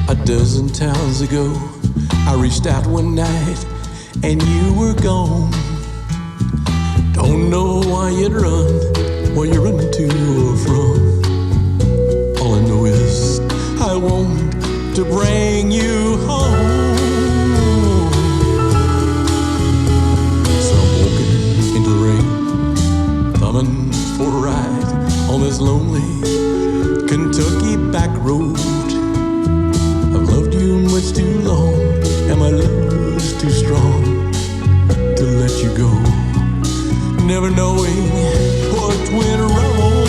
A dozen towns ago, I reached out one night and you were gone. Don't know why you'd run, where you're running to or from. All I know is I want to bring you home. So I'm walking into the rain, thumbing for a ride on this lonely Kentucky back road. I've loved you much too long, and my love is too strong to let you go. Never knowing what went wrong.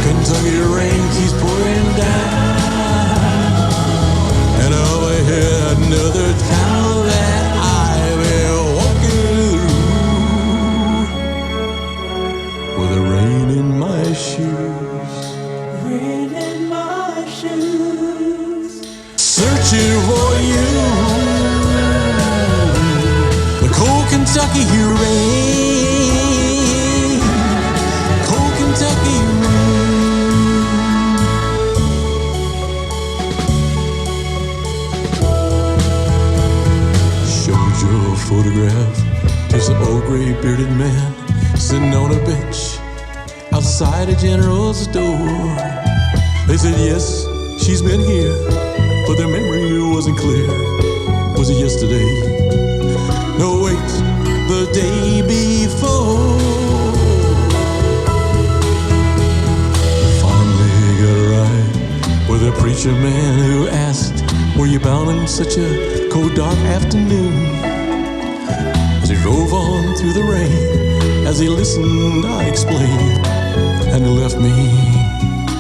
Kentucky rain keeps pouring down, and over here another town that I've been walking through with the rain in my shoes. Rain in my shoes. Searching for you. Cold Kentucky rain, cold Kentucky rain. Showed your photograph to some old gray bearded man sitting on a bench outside a general store. They said yes, she's been here, but their memory wasn't clear. Was it yesterday? No, wait, the day before. Finally got a ride with a preacher man who asked, were you bound in such a cold dark afternoon? As he drove on through the rain, as he listened I explained, and he left me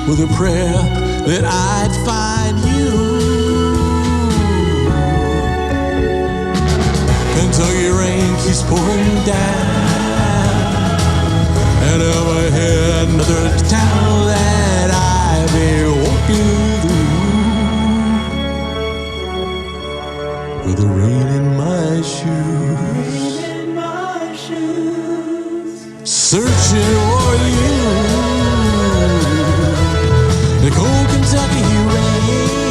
with a prayer that I'd find you. Kentucky rain keeps pouring down, and over here another town that I've been walking through with the rain in my shoes. Rain in my shoes. Searching for you, the cold Kentucky rain.